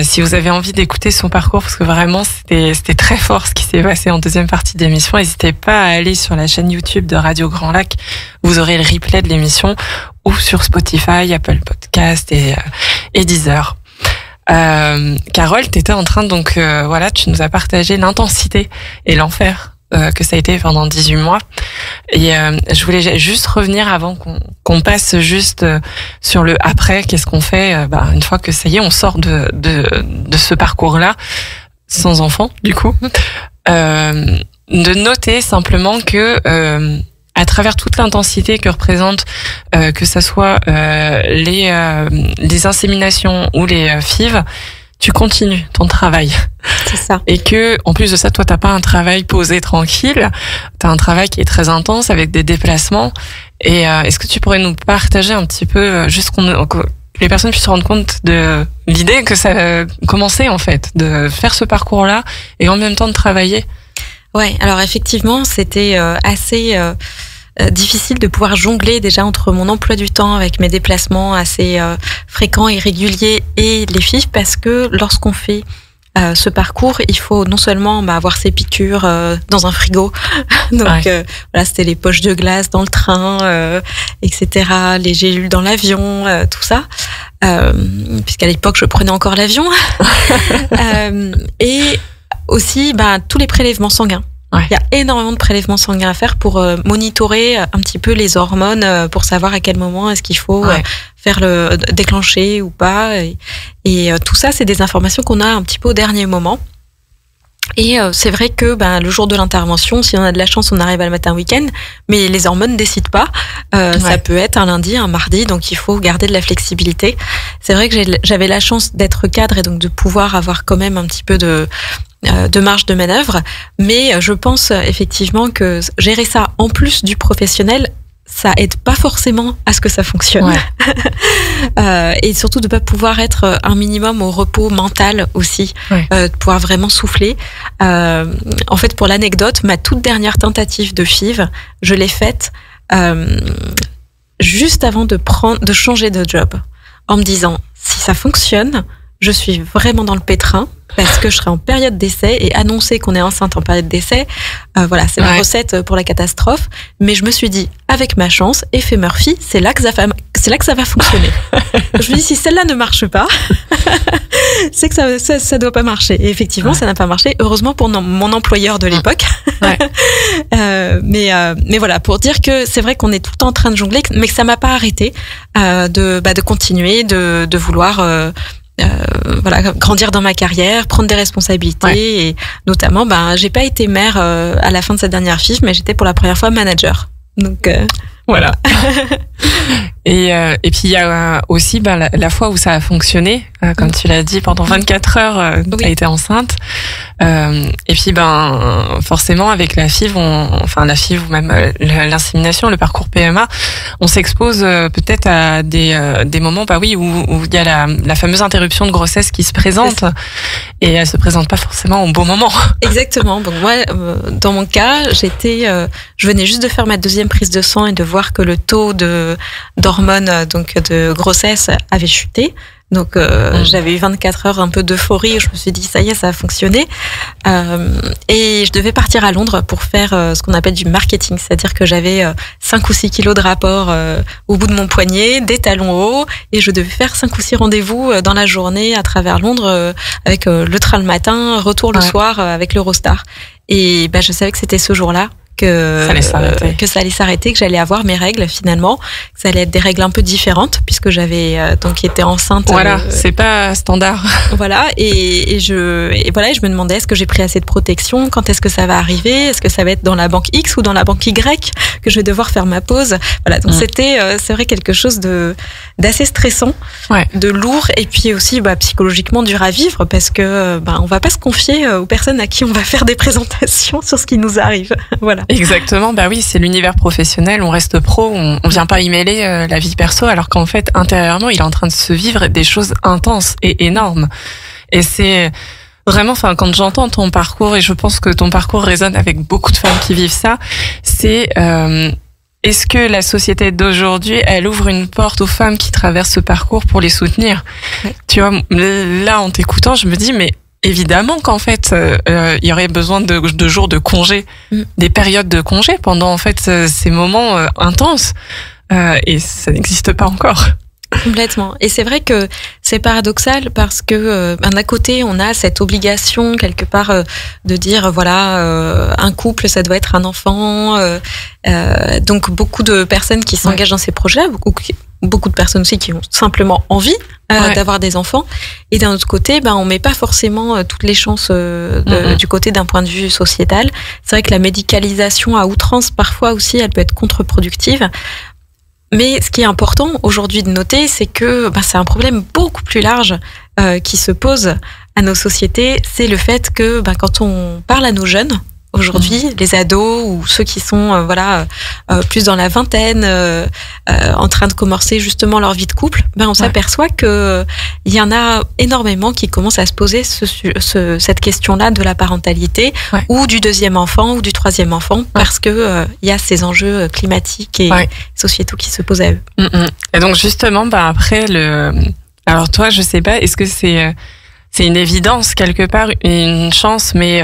Si vous avez envie d'écouter son parcours, parce que vraiment c'était très fort ce qui s'est passé en deuxième partie d'émission, n'hésitez pas à aller sur la chaîne YouTube de Radio Grand Lac, vous aurez le replay de l'émission, ou sur Spotify, Apple Podcast et Deezer. Carole, t'étais en train tu nous as partagé l'intensité et l'enfer que ça a été pendant 18 mois et je voulais juste revenir avant qu'on passe juste sur le après. Qu'est-ce qu'on fait une fois que ça y est, on sort de ce parcours-là sans enfant du coup, de noter simplement que à travers toute l'intensité que représente que ça soit les inséminations ou les FIV, tu continues ton travail. C'est ça. Et que en plus de ça, toi t'as pas un travail posé tranquille, t'as un travail qui est très intense avec des déplacements. Et est-ce que tu pourrais nous partager un petit peu juste que les personnes puissent se rendre compte de l'idée que ça a commencé en fait, de faire ce parcours-là et en même temps de travailler? Ouais, alors effectivement, c'était assez difficile de pouvoir jongler déjà entre mon emploi du temps avec mes déplacements assez fréquents et réguliers et les FIV, parce que lorsqu'on fait ce parcours, il faut non seulement avoir ses piqûres dans un frigo, donc c'était les poches de glace dans le train, etc., les gélules dans l'avion, tout ça, puisqu'à l'époque je prenais encore l'avion, et aussi tous les prélèvements sanguins. Il y a énormément de prélèvements sanguins à faire pour monitorer un petit peu les hormones, pour savoir à quel moment est-ce qu'il faut faire le déclencher ou pas. Et tout ça, c'est des informations qu'on a un petit peu au dernier moment. Et c'est vrai que le jour de l'intervention, si on a de la chance, on arrive à le mettre un week-end, mais les hormones ne décident pas. Ça peut être un lundi, un mardi, donc il faut garder de la flexibilité. C'est vrai que j'avais la chance d'être cadre et donc de pouvoir avoir quand même un petit peu de marge de manœuvre, mais je pense effectivement que gérer ça en plus du professionnel, ça aide pas forcément à ce que ça fonctionne. Et surtout de pas pouvoir être un minimum au repos mental aussi, de pouvoir vraiment souffler. En fait, pour l'anecdote, ma toute dernière tentative de FIV, je l'ai faite juste avant de changer de job, en me disant, si ça fonctionne, je suis vraiment dans le pétrin, parce que je serai en période d'essai, et annoncer qu'on est enceinte en période d'essai, c'est la recette pour la catastrophe. Mais je me suis dit, avec ma chance, effet Murphy, c'est là que ça va fonctionner. Je me dis, si celle-là ne marche pas, c'est que ça doit pas marcher. Et effectivement, ça n'a pas marché. Heureusement pour mon employeur de l'époque. Mais voilà, pour dire que c'est vrai qu'on est tout le temps en train de jongler, mais que ça m'a pas arrêté de continuer, de vouloir grandir dans ma carrière, prendre des responsabilités, et notamment, j'ai pas été mère à la fin de cette dernière FIV, mais j'étais pour la première fois manager. Donc voilà. Et puis il y a aussi la fois où ça a fonctionné, comme tu l'as dit, pendant 24 heures, tu as été enceinte. Et puis forcément avec la FIV, la FIV ou même l'insémination, le parcours PMA, on s'expose peut-être à des moments où il y a la fameuse interruption de grossesse qui se présente, et elle se présente pas forcément au bon moment. Exactement. Donc moi, dans mon cas, je venais juste de faire ma deuxième prise de sang et de voir que le taux d'hormones de grossesse avait chuté. Donc j'avais eu 24 heures un peu d'euphorie, je me suis dit ça y est, ça a fonctionné, et je devais partir à Londres pour faire ce qu'on appelle du marketing, c'est-à-dire que j'avais 5 ou 6 kilos de rapport au bout de mon poignet, des talons hauts, et je devais faire 5 ou 6 rendez-vous dans la journée à travers Londres, avec le train le matin, retour le soir avec l'Eurostar. Et je savais que c'était ce jour-là que ça allait s'arrêter, que j'allais avoir mes règles finalement, que ça allait être des règles un peu différentes puisque j'avais été enceinte. Voilà, c'est pas standard. Voilà, et je me demandais, est-ce que j'ai pris assez de protection, quand est-ce que ça va arriver, est-ce que ça va être dans la banque X ou dans la banque Y que je vais devoir faire ma pause. Voilà, donc c'était c'est vrai quelque chose d'assez stressant, de lourd, et puis aussi psychologiquement dur à vivre, parce que on va pas se confier aux personnes à qui on va faire des présentations sur ce qui nous arrive. Voilà. Exactement, oui, c'est l'univers professionnel, on reste pro, on vient pas y mêler la vie perso, alors qu'en fait, intérieurement, il est en train de se vivre des choses intenses et énormes. Et c'est vraiment, quand j'entends ton parcours, et je pense que ton parcours résonne avec beaucoup de femmes qui vivent ça, c'est est-ce que la société d'aujourd'hui, elle ouvre une porte aux femmes qui traversent ce parcours pour les soutenir? Tu vois, là, en t'écoutant, je me dis, mais évidemment qu'en fait, il y aurait besoin de jours de congé, des périodes de congé pendant en fait ces moments intenses, et ça n'existe pas encore. Complètement. Et c'est vrai que c'est paradoxal parce que d'un côté, on a cette obligation quelque part de dire un couple, ça doit être un enfant. Donc beaucoup de personnes qui s'engagent dans ces projets, beaucoup de personnes aussi qui ont simplement envie d'avoir des enfants. Et d'un autre côté, on met pas forcément toutes les chances du côté d'un point de vue sociétal. C'est vrai que la médicalisation à outrance, parfois aussi, elle peut être contre-productive. Mais ce qui est important aujourd'hui de noter, c'est que c'est un problème beaucoup plus large qui se pose à nos sociétés. C'est le fait que quand on parle à nos jeunes, aujourd'hui, les ados ou ceux qui sont plus dans la vingtaine, en train de commencer justement leur vie de couple, on s'aperçoit que il y en a énormément qui commencent à se poser cette question-là de la parentalité, ou du deuxième enfant ou du troisième enfant, parce que il y a ces enjeux climatiques et sociétaux qui se posent à eux. Et donc justement, après alors toi, je sais pas, est-ce que c'est une évidence quelque part, une chance, mais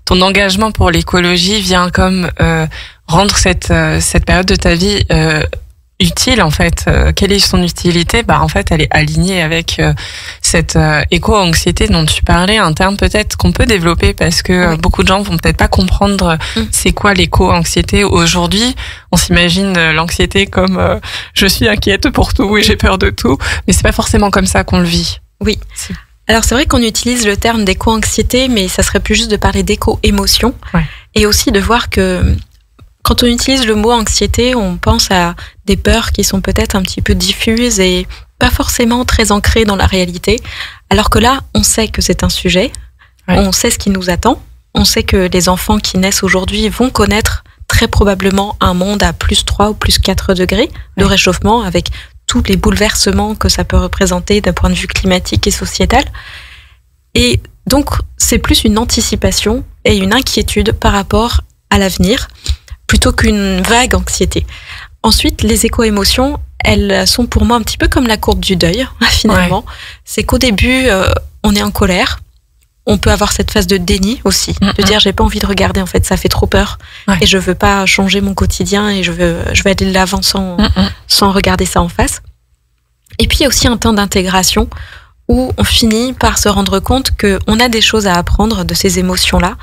ton engagement pour l'écologie vient comme rendre cette période de ta vie utile en fait. Quelle est son utilité? En fait, elle est alignée avec cette éco-anxiété dont tu parlais, un terme peut-être qu'on peut développer parce que beaucoup de gens vont peut-être pas comprendre c'est quoi l'éco-anxiété. Aujourd'hui, on s'imagine l'anxiété comme je suis inquiète pour tout et j'ai peur de tout, mais c'est pas forcément comme ça qu'on le vit. Oui. Alors c'est vrai qu'on utilise le terme d'éco-anxiété, mais ça serait plus juste de parler d'éco-émotion. Ouais. Et aussi de voir que quand on utilise le mot anxiété, on pense à des peurs qui sont peut-être un petit peu diffuses et pas forcément très ancrées dans la réalité. Alors que là, on sait que c'est un sujet, on sait ce qui nous attend, on sait que les enfants qui naissent aujourd'hui vont connaître très probablement un monde à plus 3 ou plus 4 degrés de réchauffement, avec tous les bouleversements que ça peut représenter d'un point de vue climatique et sociétal. Et donc, c'est plus une anticipation et une inquiétude par rapport à l'avenir, plutôt qu'une vague anxiété. Ensuite, les éco-émotions, elles sont pour moi un petit peu comme la courbe du deuil, finalement. Ouais. C'est qu'au début, on est en colère. On peut avoir cette phase de déni aussi, de dire j'ai pas envie de regarder, en fait, ça fait trop peur. Ouais. Et je veux pas changer mon quotidien et je veux aller de l'avant sans regarder ça en face. Et puis, il y a aussi un temps d'intégration où on finit par se rendre compte qu'on a des choses à apprendre de ces émotions-là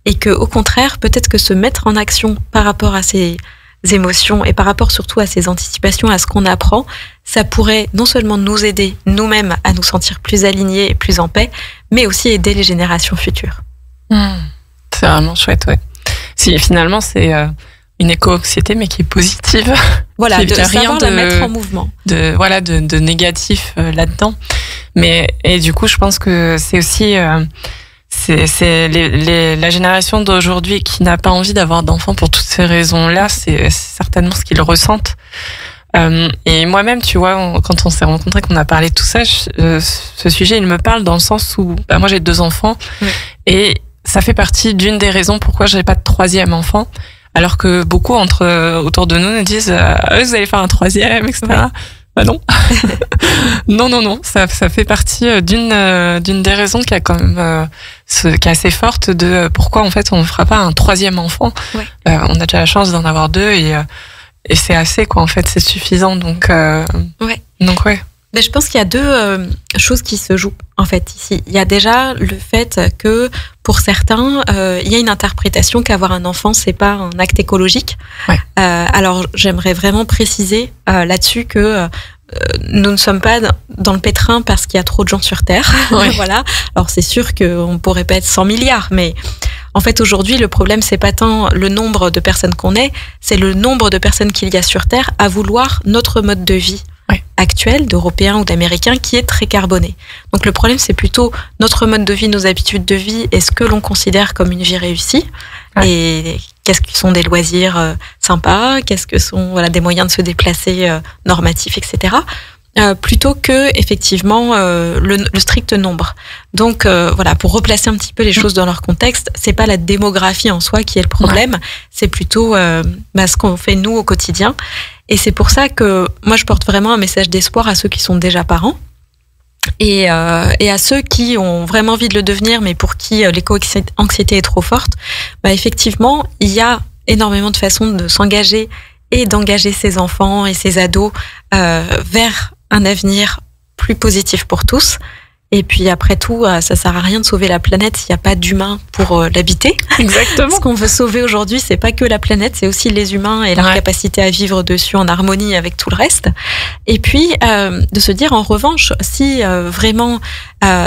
et que, au contraire, peut-être que se mettre en action par rapport à ces émotions et par rapport surtout à ces anticipations, à ce qu'on apprend, ça pourrait non seulement nous aider nous-mêmes à nous sentir plus alignés et plus en paix, mais aussi aider les générations futures. C'est vraiment chouette, ouais. Si finalement c'est une éco-anxiété mais qui est positive. Voilà, de savoir la mettre en mouvement. De négatif là-dedans. Et du coup, je pense que c'est aussi c'est la génération d'aujourd'hui qui n'a pas envie d'avoir d'enfants pour toutes ces raisons-là. C'est certainement ce qu'ils ressentent. Et moi-même, tu vois, quand on s'est rencontrés, qu'on a parlé de tout ça, ce sujet, il me parle dans le sens où moi j'ai 2 enfants et ça fait partie d'une des raisons pourquoi j'ai pas de 3e enfant. Alors que beaucoup autour de nous disent vous allez faire un 3e, etc. Ouais. Bah non. non. Ça fait partie d'une des raisons qui a quand même qui est assez forte de pourquoi en fait on ne fera pas un 3e enfant. Ouais. On a déjà la chance d'en avoir 2 et c'est assez quoi en fait, c'est suffisant donc ouais. Mais je pense qu'il y a 2 choses qui se jouent en fait ici. Il y a déjà le fait que pour certains, il y a une interprétation qu'avoir un enfant c'est pas un acte écologique. Ouais. Alors j'aimerais vraiment préciser là-dessus que nous ne sommes pas dans le pétrin parce qu'il y a trop de gens sur Terre. Ouais. Voilà. Alors c'est sûr qu'on pourrait pas être 100 milliards, mais en fait aujourd'hui le problème c'est pas tant le nombre de personnes qu'on est, c'est le nombre de personnes qu'il y a sur Terre à vouloir notre mode de vie actuel, d'Européens ou d'Américains, qui est très carboné. Donc le problème, c'est plutôt notre mode de vie, nos habitudes de vie, et ce que l'on considère comme une vie réussie, et qu'est-ce que sont des loisirs sympas, qu'est-ce que sont des moyens de se déplacer normatifs, etc. Plutôt que effectivement le strict nombre. Donc pour replacer un petit peu les choses dans leur contexte, c'est pas la démographie en soi qui est le problème, c'est plutôt ce qu'on fait nous au quotidien. Et c'est pour ça que moi je porte vraiment un message d'espoir à ceux qui sont déjà parents et à ceux qui ont vraiment envie de le devenir mais pour qui l'éco-anxiété est trop forte. Effectivement, il y a énormément de façons de s'engager et d'engager ses enfants et ses ados vers un avenir plus positif pour tous. Et puis après tout, ça sert à rien de sauver la planète s'il n'y a pas d'humains pour l'habiter. Exactement. Ce qu'on veut sauver aujourd'hui, c'est pas que la planète, c'est aussi les humains et leur capacité à vivre dessus en harmonie avec tout le reste. Et puis de se dire en revanche, si vraiment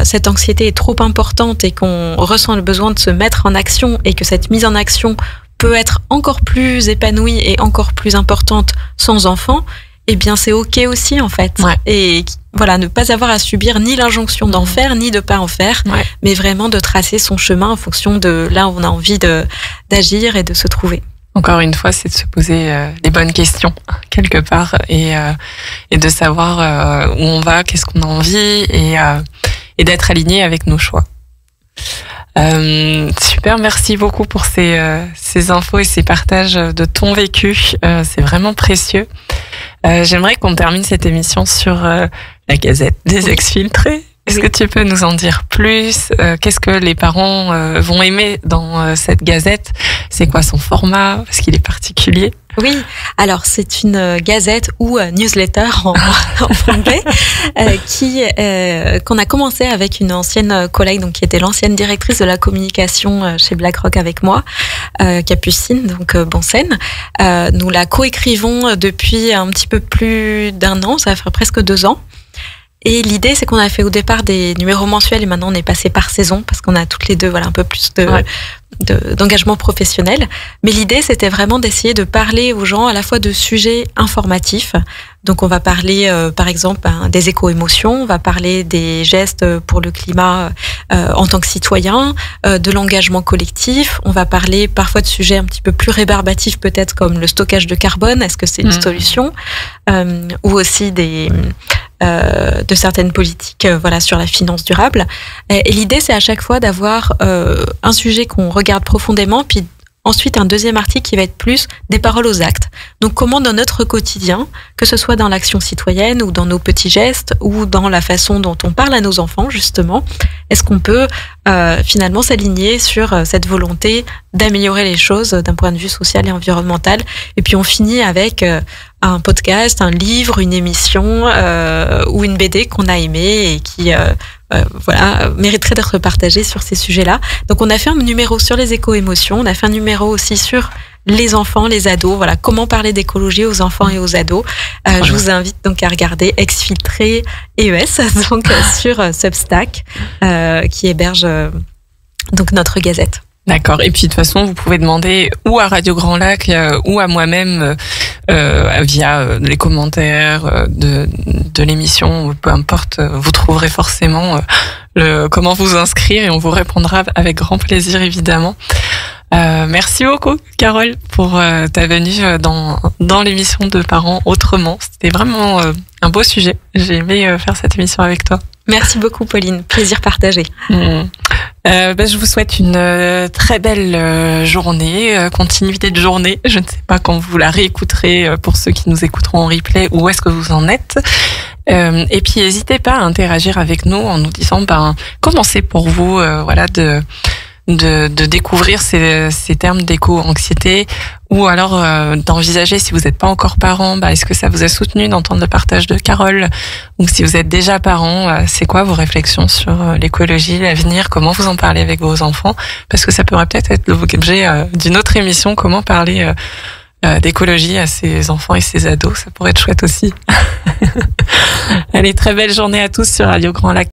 cette anxiété est trop importante et qu'on ressent le besoin de se mettre en action et que cette mise en action peut être encore plus épanouie et encore plus importante sans enfant, eh bien c'est ok aussi en fait. Ouais. Et ne pas avoir à subir ni l'injonction d'en faire ni de pas en faire, mais vraiment de tracer son chemin en fonction de là où on a envie d'agir et de se trouver. Encore une fois, c'est de se poser les bonnes questions quelque part et de savoir où on va, qu'est-ce qu'on a envie et d'être aligné avec nos choix. Super, merci beaucoup pour ces infos et ces partages de ton vécu. C'est vraiment précieux. J'aimerais qu'on termine cette émission sur la Gazette des Exfiltrés. Est-ce que tu peux nous en dire plus ? Qu'est-ce que les parents vont aimer dans cette Gazette ? C'est quoi son format ? Parce qu'il est particulier. Oui, alors c'est une gazette ou newsletter en anglais qu'on a commencé avec une ancienne collègue, donc qui était l'ancienne directrice de la communication chez BlackRock avec moi, Capucine, donc Bonsen. Nous la coécrivons depuis un petit peu plus d'1 an, ça va faire presque 2 ans. Et l'idée, c'est qu'on a fait au départ des numéros mensuels et maintenant on est passé par saison parce qu'on a toutes les deux un peu plus d'engagement professionnel. Mais l'idée, c'était vraiment d'essayer de parler aux gens à la fois de sujets informatifs. Donc on va parler par exemple des éco-émotions, on va parler des gestes pour le climat en tant que citoyen, de l'engagement collectif, on va parler parfois de sujets un petit peu plus rébarbatifs peut-être comme le stockage de carbone, est-ce que c'est une solution, ou aussi de certaines politiques sur la finance durable. Et l'idée, c'est à chaque fois d'avoir un sujet qu'on regarde profondément, puis ensuite un deuxième article qui va être plus des paroles aux actes. Donc comment dans notre quotidien, que ce soit dans l'action citoyenne ou dans nos petits gestes ou dans la façon dont on parle à nos enfants justement, est-ce qu'on peut finalement s'aligner sur cette volonté d'améliorer les choses d'un point de vue social et environnemental. Et puis on finit avec un podcast, un livre, une émission ou une BD qu'on a aimé et qui mériterait d'être partagée sur ces sujets-là. Donc on a fait un numéro sur les éco-émotions, on a fait un numéro aussi sur les enfants, les ados, comment parler d'écologie aux enfants et aux ados. Je vous invite donc à regarder Exfiltré EES donc sur Substack qui héberge donc notre gazette. D'accord. Et puis de toute façon, vous pouvez demander ou à Radio Grand Lac ou à moi-même via les commentaires de l'émission, peu importe. Vous trouverez forcément comment vous inscrire et on vous répondra avec grand plaisir évidemment. Merci beaucoup, Carole, pour ta venue dans l'émission de Parents Autrement. C'était vraiment un beau sujet. J'ai aimé faire cette émission avec toi. Merci beaucoup, Pauline. Plaisir partagé. Je vous souhaite une très belle journée, continuité de journée. Je ne sais pas quand vous la réécouterez pour ceux qui nous écouteront en replay, où est-ce que vous en êtes. Et puis n'hésitez pas à interagir avec nous en nous disant comment c'est pour vous de découvrir ces termes d'éco-anxiété, ou alors d'envisager, si vous n'êtes pas encore parent, est-ce que ça vous a soutenu d'entendre le partage de Carole, ou si vous êtes déjà parent, c'est quoi vos réflexions sur l'écologie, l'avenir, comment vous en parlez avec vos enfants, parce que ça pourrait peut-être être l'objet d'une autre émission, comment parler d'écologie à ses enfants et ses ados, ça pourrait être chouette aussi. Allez, très belle journée à tous sur Radio Grand Lac.